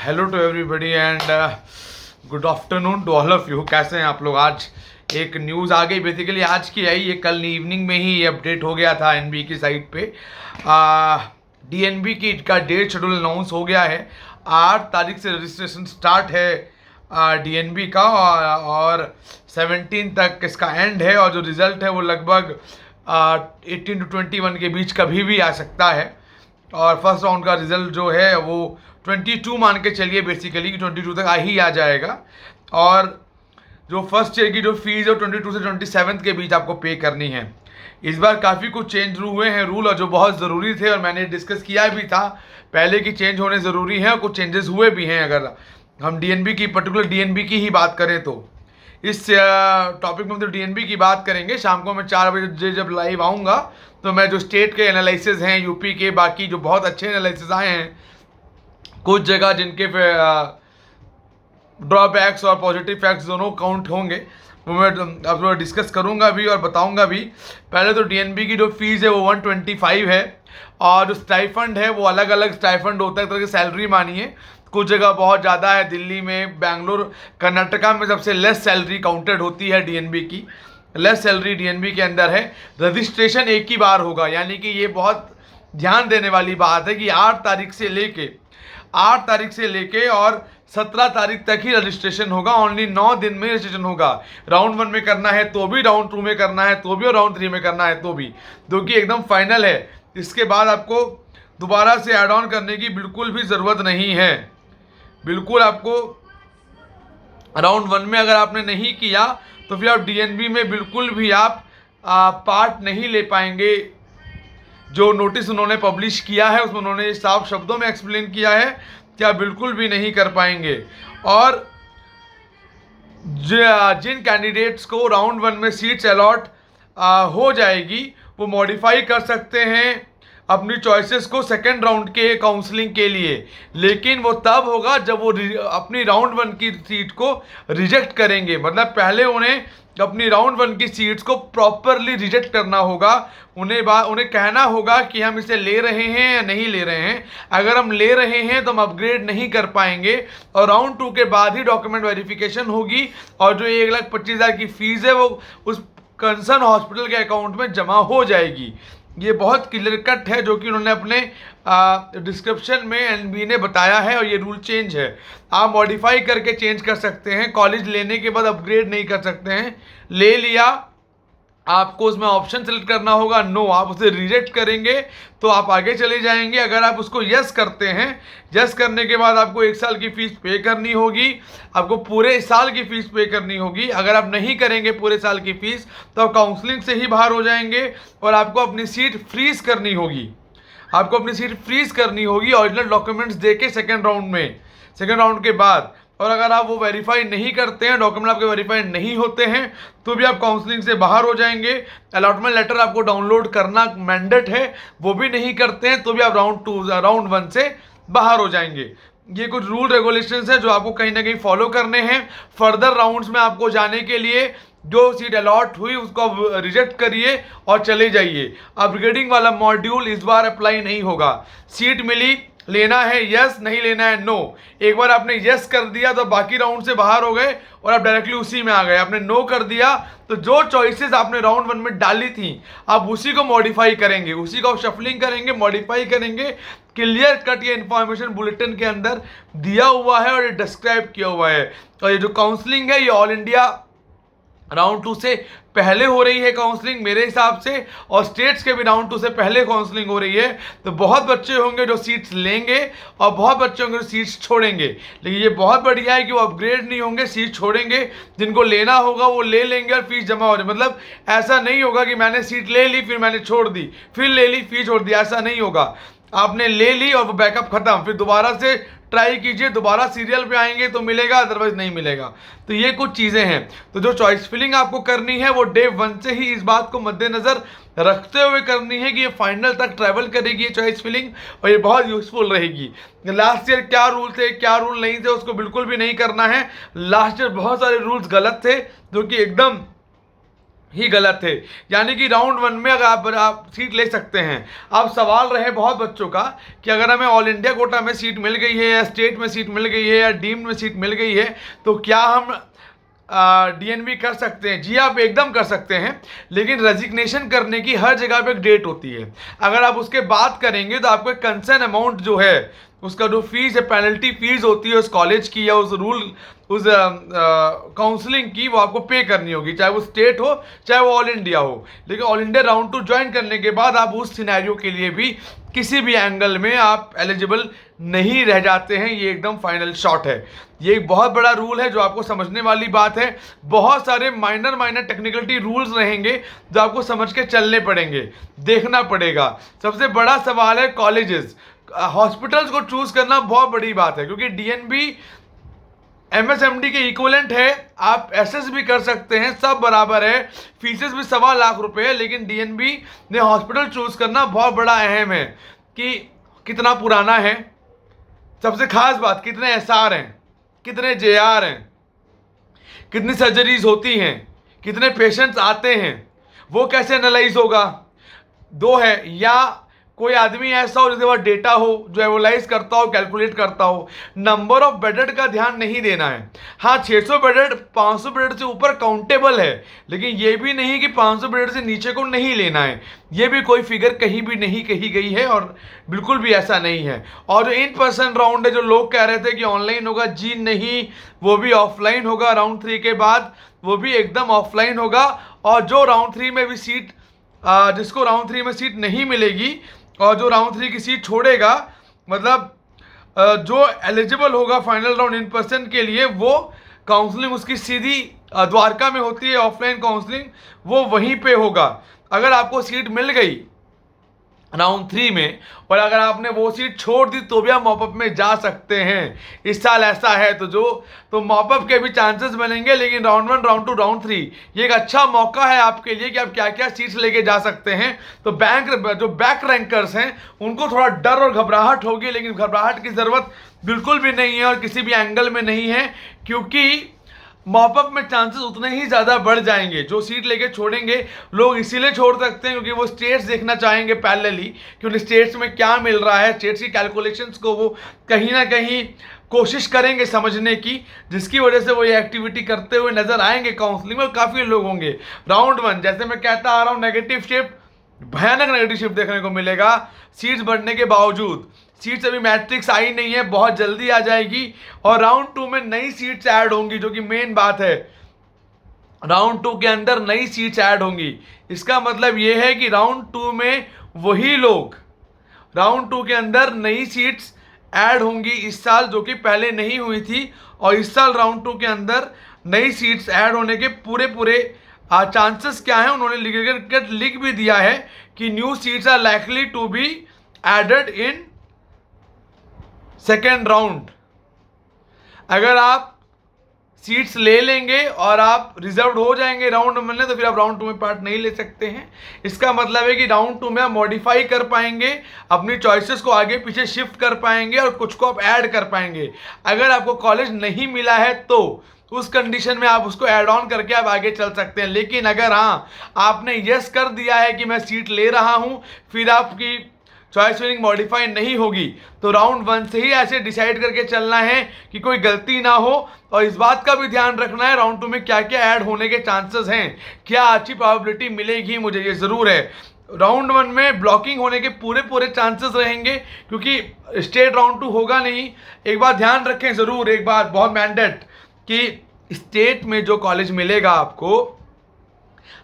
Hello to everybody and good afternoon to all of you. कैसे हैं आप लोग? आज एक न्यूज़ आ गई, बेसिकली आज की आई, ये कल इवनिंग में ही ये अपडेट हो गया था एनबी की साइट पे। डीएनबी की का डेट शेड्यूल अनाउंस हो गया है। 8 तारीख से रजिस्ट्रेशन स्टार्ट है डीएनबी का और 17 तक इसका एंड है। और जो रिज़ल्ट है वो लगभग 18 to 21 के बीच कभी भी आ सकता है। और फर्स्ट राउंड का रिजल्ट जो है वो 22 मान के चलिए, बेसिकली 22 तक ही आ जाएगा। और जो फर्स्ट ईयर की जो फीस है 22 से 27 के बीच आपको पे करनी है। इस बार काफ़ी कुछ चेंज हुए हैं रूल, और जो बहुत ज़रूरी थे, और मैंने डिस्कस किया भी था पहले कि चेंज होने ज़रूरी हैं और कुछ चेंजेस हुए भी हैं। अगर हम डीएनबी की, पर्टिकुलर डीएनबी की ही बात करें तो इस टॉपिक में हम तो डीएनबी की बात करेंगे। शाम को मैं 4 बजे जब लाइव आऊँगा तो मैं जो स्टेट के एनालिसिस हैं, यूपी के, बाकी जो बहुत अच्छे एनालिसिस आए हैं, कुछ जगह जिनके ड्रॉबैक्स और पॉजिटिव फैक्ट्स दोनों काउंट होंगे, वो मैं आप लोग डिस्कस करूंगा भी और बताऊंगा भी। पहले तो डीएनबी की जो फीस है वो 125 है, और जो स्टाइफंड है वो अलग अलग स्टाइफंड होता है, एक तरह की सैलरी मानिए। कुछ जगह बहुत ज़्यादा है, दिल्ली में, बेंगलोर, कर्नाटका में सबसे लेस सैलरी काउंटेड होती है डीएनबी की। लेस सैलरी डीएनबी के अंदर है। रजिस्ट्रेशन एक ही बार होगा, यानी कि ये बहुत ध्यान देने वाली बात है कि 8 तारीख से लेके और 17 तारीख तक ही रजिस्ट्रेशन होगा। ओनली 9 दिन में रजिस्ट्रेशन होगा। राउंड 1 में करना है तो भी, राउंड 2 में करना है तो भी, और राउंड 3 में करना है तो भी, जो कि एकदम फाइनल है। इसके बाद आपको दोबारा से ऐड ऑन करने की बिल्कुल भी ज़रूरत नहीं है। बिल्कुल आपको राउंड 1 में अगर आपने नहीं किया तो फिर आप डीएनबी में बिल्कुल भी आप पार्ट नहीं ले पाएंगे। जो नोटिस उन्होंने पब्लिश किया है उसमें उन्होंने साफ शब्दों में एक्सप्लेन किया है कि आप बिल्कुल भी नहीं कर पाएंगे। और जिन कैंडिडेट्स को राउंड 1 में सीट्स अलॉट हो जाएगी वो मॉडिफाई कर सकते हैं अपनी चॉइसेस को सेकेंड राउंड के काउंसलिंग के लिए। लेकिन वो तब होगा जब वो अपनी राउंड 1 की सीट को रिजेक्ट करेंगे। मतलब पहले उन्हें अपनी राउंड 1 की सीट्स को प्रॉपरली रिजेक्ट करना होगा। उन्हें कहना होगा कि हम इसे ले रहे हैं या नहीं ले रहे हैं। अगर हम ले रहे हैं तो हम अपग्रेड नहीं कर पाएंगे, और राउंड 2 के बाद ही डॉक्यूमेंट वेरिफिकेशन होगी, और जो 1,25,000 की फीस है वो उस कंसर्न हॉस्पिटल के अकाउंट में जमा हो जाएगी। ये बहुत क्लियर कट है, जो कि उन्होंने अपने डिस्क्रिप्शन में एनबी ने बताया है, और ये रूल चेंज है। आप मॉडिफाई करके चेंज कर सकते हैं। कॉलेज लेने के बाद अपग्रेड नहीं कर सकते हैं। ले लिया, आपको उसमें ऑप्शन सेलेक्ट करना होगा नो, आप उसे रिजेक्ट करेंगे तो आप आगे चले जाएंगे। अगर आप उसको यस करते हैं, यस करने के बाद आपको 1 साल की फीस पे करनी होगी, आपको पूरे साल की फीस पे करनी होगी। अगर आप नहीं करेंगे पूरे साल की फीस तो आप काउंसलिंग से ही बाहर हो जाएंगे, और आपको अपनी सीट फ्रीज करनी होगी। ओरिजिनल डॉक्यूमेंट्स दे के सेकेंड राउंड के बाद। और अगर आप वो वेरीफाई नहीं करते हैं, डॉक्यूमेंट आपके वेरीफाई नहीं होते हैं, तो भी आप काउंसलिंग से बाहर हो जाएंगे। अलॉटमेंट लेटर आपको डाउनलोड करना मैंडेट है, वो भी नहीं करते हैं तो भी आप राउंड 1 से बाहर हो जाएंगे। ये कुछ रूल रेगुलेशंस है जो आपको कहीं ना कहीं फॉलो करने हैं। फर्दर राउंड्स में आपको जाने के लिए जो सीट अलॉट हुई उसको आप रिजेक्ट करिए और चले जाइए। अपग्रेडिंग वाला मॉड्यूल इस बार अप्लाई नहीं होगा। सीट मिली, लेना है यस, नहीं लेना है नो। एक बार आपने यस कर दिया तो बाकी राउंड से बाहर हो गए और आप डायरेक्टली उसी में आ गए। आपने नो कर दिया तो जो चॉइसेस आपने राउंड 1 में डाली थी आप उसी को मॉडिफाई करेंगे, उसी को शफलिंग करेंगे, मॉडिफाई करेंगे। क्लियर कट ये इन्फॉर्मेशन बुलेटिन के अंदर दिया हुआ है और ये डिस्क्राइब किया हुआ है। और ये जो काउंसलिंग है ये ऑल इंडिया राउंड 2 से पहले हो रही है काउंसलिंग मेरे हिसाब से, और स्टेट्स के भी राउंड 2 से पहले काउंसलिंग हो रही है। तो बहुत बच्चे होंगे जो सीट्स लेंगे और बहुत बच्चे होंगे जो सीट्स छोड़ेंगे। लेकिन ये बहुत बढ़िया है कि वो अपग्रेड नहीं होंगे, सीट छोड़ेंगे। जिनको लेना होगा वो ले लेंगे और फीस जमा हो जाए। मतलब ऐसा नहीं होगा कि मैंने सीट ले ली फिर मैंने छोड़ दी, फिर ले ली फीस छोड़ दी, ऐसा नहीं होगा। आपने ले ली और वो बैकअप खत्म, फिर दोबारा से ट्राई कीजिए, दोबारा सीरियल पे आएंगे तो मिलेगा, अदरवाइज नहीं मिलेगा। तो ये कुछ चीज़ें हैं। तो जो चॉइस फिलिंग आपको करनी है वो डे 1 से ही इस बात को मद्देनजर रखते हुए करनी है कि ये फाइनल तक ट्रैवल करेगी ये चॉइस फिलिंग, और ये बहुत यूजफुल रहेगी। लास्ट ईयर क्या रूल थे क्या रूल नहीं थे उसको बिल्कुल भी नहीं करना है। लास्ट ईयर बहुत सारे रूल्स गलत थे जो कि एकदम ही गलत थे। यानी कि राउंड 1 में अगर आप सीट ले सकते हैं। अब सवाल रहे बहुत बच्चों का कि अगर हमें ऑल इंडिया कोटा में सीट मिल गई है या स्टेट में सीट मिल गई है या डीम्ड में सीट मिल गई है तो क्या हम डीएनबी कर सकते हैं? जी आप एकदम कर सकते हैं, लेकिन रेजिग्नेशन करने की हर जगह पे एक डेट होती है। अगर आप उसके बाद करेंगे तो आपको एक कंसर्न अमाउंट जो है उसका जो फीस है, पेनल्टी फीस होती है उस कॉलेज की या उस काउंसलिंग की, वो आपको पे करनी होगी, चाहे वो स्टेट हो चाहे वो ऑल इंडिया हो। लेकिन ऑल इंडिया राउंड 2 ज्वाइन करने के बाद आप उस सिनेरियो के लिए भी किसी भी एंगल में आप एलिजिबल नहीं रह जाते हैं। ये एकदम फाइनल शॉट है। ये एक बहुत बड़ा रूल है जो आपको समझने वाली बात है। बहुत सारे माइनर टेक्निकलिटी रूल्स रहेंगे जो आपको समझ के चलने पड़ेंगे, देखना पड़ेगा। सबसे बड़ा सवाल है कॉलेजेस, हॉस्पिटल्स को चूज करना बहुत बड़ी बात है, क्योंकि डीएनबी एमएसएमडी के इक्वलेंट है। आप एसएस भी कर सकते हैं, सब बराबर है, फीसेस भी 1.25 लाख रुपए है। लेकिन डीएनबी ने हॉस्पिटल चूज करना बहुत बड़ा अहम है कि कितना पुराना है, सबसे खास बात कितने एसआर हैं, कितने जेआर हैं, कितनी सर्जरीज होती हैं, कितने पेशेंट्स आते हैं, वो कैसे एनालाइज होगा। 2 है, या कोई आदमी ऐसा हो जिसके पास डेटा हो जो एवोलाइज करता हो, कैलकुलेट करता हो। नंबर ऑफ बेडेड का ध्यान नहीं देना है। हाँ, 600 बेडेड 500 बेडेड से ऊपर काउंटेबल है, लेकिन ये भी नहीं कि 500 बेडेड से नीचे को नहीं लेना है। ये भी कोई फिगर कहीं भी नहीं कही गई है और बिल्कुल भी ऐसा नहीं है। और जो इन पर्सन राउंड है, जो लोग कह रहे थे कि ऑनलाइन होगा, जी नहीं, वो भी ऑफलाइन होगा। राउंड 3 के बाद वो भी एकदम ऑफलाइन होगा। और जो राउंड 3 में भी सीट जिसको राउंड 3 में सीट नहीं मिलेगी और जो राउंड 3 की सीट छोड़ेगा, मतलब जो एलिजिबल होगा फाइनल राउंड इन पर्सन के लिए, वो काउंसलिंग उसकी सीधी द्वारका में होती है, ऑफलाइन काउंसलिंग, वो वहीं पे होगा। अगर आपको सीट मिल गई राउंड 3 में और अगर आपने वो सीट छोड़ दी तो भी आप मॉपअप में जा सकते हैं। इस साल ऐसा है तो मॉपअप के भी चांसेस बनेंगे। लेकिन राउंड 1, राउंड 2, राउंड 3 ये एक अच्छा मौका है आपके लिए कि आप क्या क्या सीट्स लेके जा सकते हैं। तो जो बैक रैंकर्स हैं उनको थोड़ा डर और घबराहट होगी, लेकिन घबराहट की ज़रूरत बिल्कुल भी नहीं है और किसी भी एंगल में नहीं है, क्योंकि मॉपअप में चांसेस उतने ही ज़्यादा बढ़ जाएंगे। जो सीट लेके छोड़ेंगे लोग इसीलिए छोड़ सकते हैं क्योंकि वो स्टेट्स देखना चाहेंगे पैरेलली कि उन स्टेट्स में क्या मिल रहा है। स्टेट्स की कैलकुलेशंस को वो कहीं ना कहीं कोशिश करेंगे समझने की, जिसकी वजह से वो ये एक्टिविटी करते हुए नजर आएंगे काउंसलिंग में। काफ़ी लोग होंगे। राउंड 1 जैसे मैं कहता आ रहा हूँ, नेगेटिव शिफ्ट, भयानक नेगेटिव शिफ्ट देखने को मिलेगा। सीट्स बढ़ने के बावजूद सीट्स अभी मैट्रिक्स आई नहीं है, बहुत जल्दी आ जाएगी। और राउंड 2 में नई सीट्स ऐड होंगी, जो कि मेन बात है। राउंड 2 के अंदर नई सीट्स ऐड होंगी। इसका मतलब यह है कि राउंड 2 में वही लोग, राउंड 2 के अंदर नई सीट्स ऐड होंगी इस साल, जो कि पहले नहीं हुई थी। और इस साल राउंड 2 के अंदर नई सीट्स ऐड होने के पूरे चांसेस क्या है, उन्होंने लिख भी दिया है कि new seats are likely to be added in second round. अगर आप सीट्स ले लेंगे और आप रिजर्व हो जाएंगे राउंड 1 में, तो फिर आप राउंड 2 में पार्ट नहीं ले सकते हैं। इसका मतलब है कि राउंड 2 में आप मॉडिफाई कर पाएंगे, अपनी चॉइसेस को आगे पीछे शिफ्ट कर पाएंगे और कुछ को आप ऐड कर पाएंगे। अगर आपको कॉलेज नहीं मिला है तो उस कंडीशन में आप उसको ऐड ऑन करके आप आगे चल सकते हैं। लेकिन अगर हाँ आपने यस कर दिया है कि मैं सीट ले रहा हूं, फिर आपकी चॉइस फिलिंग मॉडिफाई नहीं होगी, तो राउंड 1 से ही ऐसे डिसाइड करके चलना है कि कोई गलती ना हो। और इस बात का भी ध्यान रखना है राउंड 2 में क्या क्या ऐड होने के चांसेस हैं, क्या अच्छी प्रोबेबिलिटी मिलेगी मुझे, ये ज़रूर है। राउंड 1 में ब्लॉकिंग होने के पूरे चांसेस रहेंगे, क्योंकि स्टेट राउंड 2 होगा नहीं। एक बात ध्यान रखें ज़रूर, एक बात बहुत मैंडेट, कि स्टेट में जो कॉलेज मिलेगा आपको,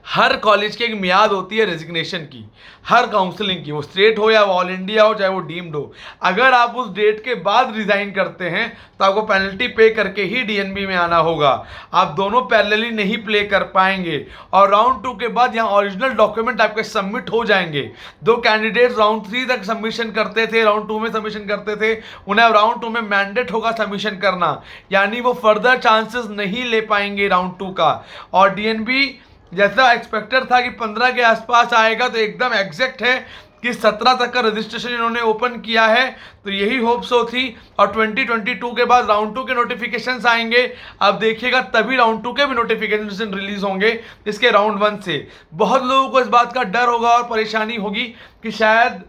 हर कॉलेज की एक मियाद होती है रेजिग्नेशन की, हर काउंसलिंग की, वो स्टेट हो या वो ऑल इंडिया हो, चाहे वो डीम्ड हो। अगर आप उस डेट के बाद रिजाइन करते हैं तो आपको पेनल्टी पे करके ही डीएनबी में आना होगा। आप दोनों पैरेलली नहीं प्ले कर पाएंगे। और राउंड 2 के बाद यहाँ ओरिजिनल डॉक्यूमेंट आपके सबमिट हो जाएंगे। 2 कैंडिडेट्स राउंड 3 तक सबमिशन करते थे, राउंड 2 में सबमिशन करते थे, उन्हें राउंड 2 में मैंडेट होगा सबमिशन करना, यानी वो फर्दर चांसेस नहीं ले पाएंगे राउंड 2 का। और डीएनबी जैसा एक्सपेक्टेड था कि 15 के आसपास आएगा, तो एकदम एग्जैक्ट है कि 17 तक का रजिस्ट्रेशन इन्होंने ओपन किया है, तो यही होप सो थी। और 2022 के बाद राउंड 2 के नोटिफिकेशंस आएंगे, अब देखिएगा तभी राउंड 2 के भी नोटिफिकेशन रिलीज होंगे इसके राउंड 1 से। बहुत लोगों को इस बात का डर होगा और परेशानी होगी कि शायद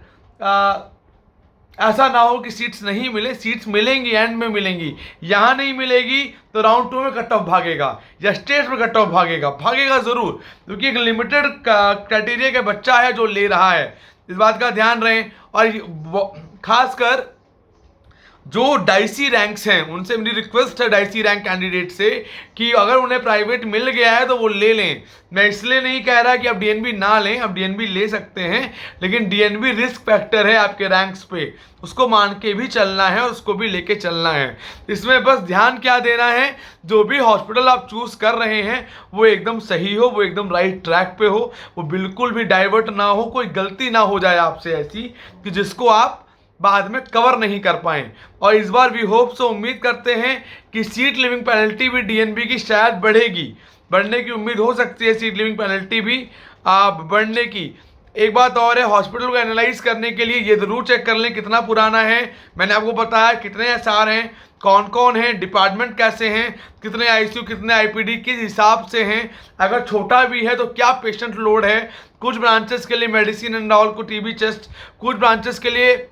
ऐसा ना हो कि सीट्स नहीं मिले। सीट्स मिलेंगी, एंड में मिलेंगी। यहाँ नहीं मिलेगी तो राउंड 2 में कट ऑफ भागेगा या स्टेट में कट ऑफ भागेगा ज़रूर, क्योंकि एक लिमिटेड क्राइटेरिया का बच्चा है जो ले रहा है, इस बात का ध्यान रहे। और खासकर जो डाइसी रैंक्स हैं उनसे मेरी रिक्वेस्ट है, डाइसी रैंक कैंडिडेट से, कि अगर उन्हें प्राइवेट मिल गया है तो वो ले लें। मैं इसलिए नहीं कह रहा कि आप डीएनबी ना लें, आप डीएनबी ले सकते हैं, लेकिन डीएनबी रिस्क फैक्टर है आपके रैंक्स पे, उसको मान के भी चलना है और उसको भी लेके चलना है। इसमें बस ध्यान क्या देना है, जो भी हॉस्पिटल आप चूज कर रहे हैं वो एकदम सही हो, वो एकदम राइट ट्रैक पे हो, वो बिल्कुल भी डाइवर्ट ना हो, कोई गलती ना हो जाए आपसे ऐसी कि जिसको आप बाद में कवर नहीं कर पाएं। और इस बार वी होप सो, उम्मीद करते हैं कि सीट लिविंग पेनल्टी भी डीएनबी की शायद बढ़ने की उम्मीद हो सकती है, सीट लिविंग पेनल्टी भी बढ़ने की। एक बात और है, हॉस्पिटल को एनालाइज करने के लिए ये जरूर चेक कर लें कितना पुराना है। मैंने आपको बताया कितने एसआर हैं, कौन कौन हैं, डिपार्टमेंट कैसे हैं, कितने आईसीयू, कितने आईपीडी, किस हिसाब से हैं, अगर छोटा भी है तो क्या पेशेंट लोड है। कुछ ब्रांचेस के लिए मेडिसिन एंड ऑल को टीबी चेस्ट, कुछ ब्रांचेस के लिए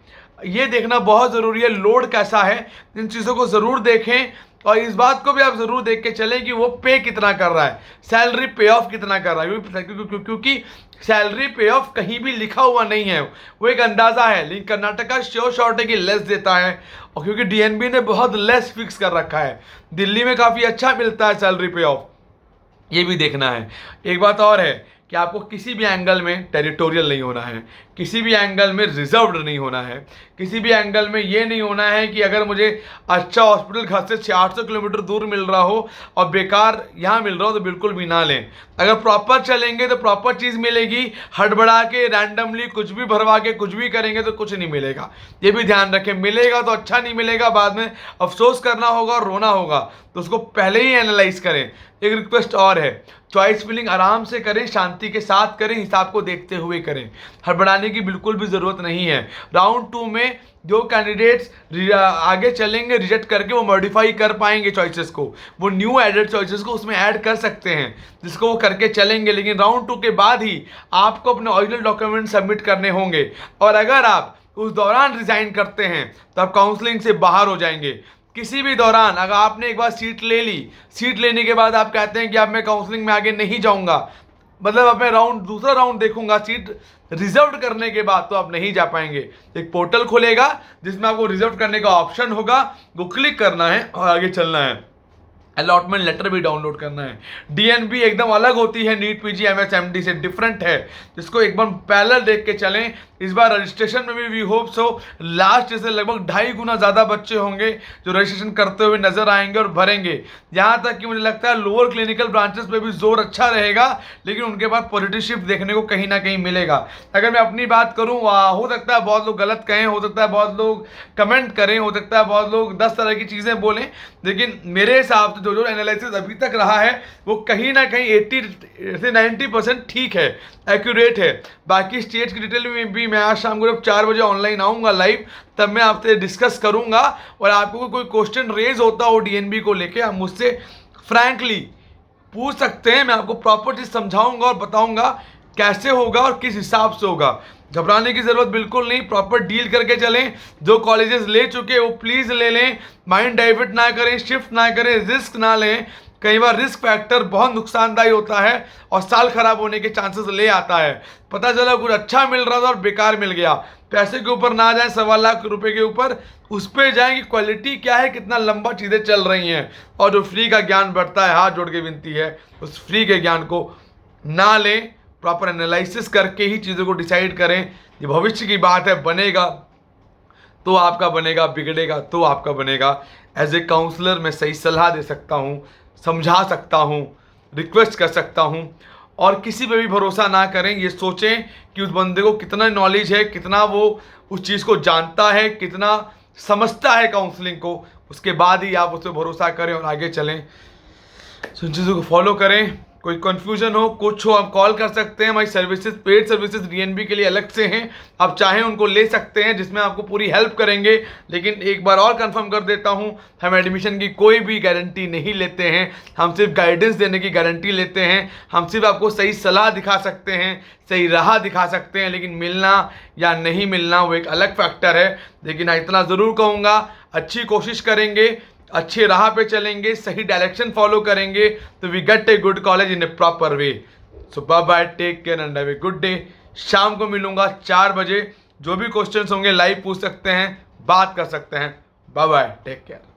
ये देखना बहुत ज़रूरी है लोड कैसा है। इन चीज़ों को ज़रूर देखें और इस बात को भी आप ज़रूर देख के चलें कि वो पे कितना कर रहा है, सैलरी पे ऑफ कितना कर रहा है, क्योंकि सैलरी पे ऑफ कहीं भी लिखा हुआ नहीं है, वो एक अंदाज़ा है। लेकिन कर्नाटका श्योर शॉर्ट है कि लेस देता है, और क्योंकि डीएनबी ने बहुत लेस फिक्स कर रखा है। दिल्ली में काफ़ी अच्छा मिलता है सैलरी पे ऑफ, ये भी देखना है। एक बात और है कि आपको किसी भी एंगल में टेरिटोरियल नहीं होना है, किसी भी एंगल में रिजर्व्ड नहीं होना है, किसी भी एंगल में ये नहीं होना है कि अगर मुझे अच्छा हॉस्पिटल घर से 800 किलोमीटर दूर मिल रहा हो और बेकार यहाँ मिल रहा हो तो बिल्कुल भी ना लें। अगर प्रॉपर चलेंगे तो प्रॉपर चीज़ मिलेगी, हड़बड़ा के रैंडमली कुछ भी भरवा के कुछ भी करेंगे तो कुछ नहीं मिलेगा। ये भी ध्यान रखें, मिलेगा तो अच्छा, नहीं मिलेगा बाद में अफसोस करना होगा और रोना होगा, तो उसको पहले ही एनालाइज करें। एक रिक्वेस्ट और है, चॉइस फिलिंग आराम से करें, शांति के साथ करें, हिसाब को देखते हुए करें, हड़बड़ाने की बिल्कुल भी ज़रूरत नहीं है। राउंड 2 में जो कैंडिडेट्स आगे चलेंगे रिजेक्ट करके वो मॉडिफाई कर पाएंगे चॉइसेस को, वो न्यू एडेड चॉइसेस को उसमें ऐड कर सकते हैं, जिसको वो करके चलेंगे। लेकिन राउंड 2 के बाद ही आपको अपने ओरिजिनल डॉक्यूमेंट सबमिट करने होंगे, और अगर आप उस दौरान रिजाइन करते हैं तो आप काउंसलिंग से बाहर हो जाएंगे। किसी भी दौरान अगर आपने एक बार सीट ले ली, सीट लेने के बाद आप कहते हैं कि अब मैं काउंसलिंग में आगे नहीं जाऊंगा, मतलब अब मैं दूसरा राउंड देखूंगा सीट रिजर्व करने के बाद, तो आप नहीं जा पाएंगे। एक पोर्टल खुलेगा जिसमें आपको रिजर्व करने का ऑप्शन होगा, वो क्लिक करना है और आगे चलना है। अलॉटमेंट लेटर भी डाउनलोड करना है। डीएनबी एकदम अलग होती है, नीट पीजी एमएसएमडी से डिफरेंट है, जिसको एक बार पैरेलल देख के चलें। इस बार रजिस्ट्रेशन में भी वी होप सो लास्ट से लगभग 2.5 गुना ज़्यादा बच्चे होंगे जो रजिस्ट्रेशन करते हुए नजर आएंगे और भरेंगे। यहाँ तक कि मुझे लगता है लोअर क्लिनिकल ब्रांचेस पे भी जोर अच्छा रहेगा, लेकिन उनके बाद पॉजिटिव शिफ्ट देखने को कहीं ना कहीं मिलेगा। अगर मैं अपनी बात करूँ, हो सकता है बहुत लोग गलत कहें, हो सकता है बहुत लोग कमेंट करें, हो सकता है बहुत लोग 10 तरह की चीज़ें बोलें, लेकिन मेरे हिसाब से जो एनालिसिस अभी तक रहा है वो कहीं ना कहीं 80 से 90% ठीक है, एक्यूरेट है। बाकी स्टेट की डिटेल में भी मैं आज शाम को जब 4 बजे ऑनलाइन आऊँगा लाइव, तब मैं आपसे डिस्कस करूँगा। और आपको कोई क्वेश्चन रेज होता हो डीएनबी को लेके, आप मुझसे फ्रैंकली पूछ सकते हैं, मैं आपको प्रॉपर चीज़ समझाऊँगा और बताऊँगा कैसे होगा और किस हिसाब से होगा। घबराने की ज़रूरत बिल्कुल नहीं, प्रॉपर डील करके चलें। जो कॉलेजेस ले चुके वो प्लीज़ ले लें, माइंड डाइवर्ट ना करें, शिफ्ट ना करें, रिस्क ना लें। कई बार रिस्क फैक्टर बहुत नुकसानदायी होता है और साल खराब होने के चांसेस ले आता है। पता चला कुछ अच्छा मिल रहा था और बेकार मिल गया। पैसे के ऊपर ना जाए, 1.25 लाख रुपए के ऊपर, उस पर जाए कि क्वालिटी क्या है, कितना लंबा चीज़ें चल रही हैं। और जो फ्री का ज्ञान बढ़ता है, हाथ जोड़ के विनती है, उस फ्री के ज्ञान को ना लें, प्रॉपर एनालिसिस करके ही चीज़ों को डिसाइड करें। ये भविष्य की बात है, बनेगा तो आपका बनेगा, बिगड़ेगा तो आपका बनेगा। एज ए काउंसलर मैं सही सलाह दे सकता हूँ, समझा सकता हूँ, रिक्वेस्ट कर सकता हूँ। और किसी पे भी भरोसा ना करें, ये सोचें कि उस बंदे को कितना नॉलेज है, कितना वो उस चीज़ को जानता है, कितना समझता है काउंसलिंग को, उसके बाद ही आप उस पर भरोसा करें और आगे चलें। तो इन चीज़ों को फॉलो करें। कोई कन्फ्यूजन हो, कुछ हो, आप कॉल कर सकते हैं। हमारी सर्विसेज, पेड सर्विसेज डीएनबी के लिए अलग से हैं, आप चाहें उनको ले सकते हैं, जिसमें आपको पूरी हेल्प करेंगे। लेकिन एक बार और कंफर्म कर देता हूं, हम एडमिशन की कोई भी गारंटी नहीं लेते हैं, हम सिर्फ गाइडेंस देने की गारंटी लेते हैं। हम सिर्फ आपको सही सलाह दिखा सकते हैं, सही राह दिखा सकते हैं, लेकिन मिलना या नहीं मिलना वो एक अलग फैक्टर है। लेकिन इतना ज़रूर कहूँगा, अच्छी कोशिश करेंगे, अच्छे राह पे चलेंगे, सही डायरेक्शन फॉलो करेंगे, तो we get a good college in a proper way. So bye bye, take care and have a good day. शाम को मिलूंगा 4 बजे, जो भी क्वेश्चंस होंगे लाइव पूछ सकते हैं, बात कर सकते हैं। Bye bye, take care.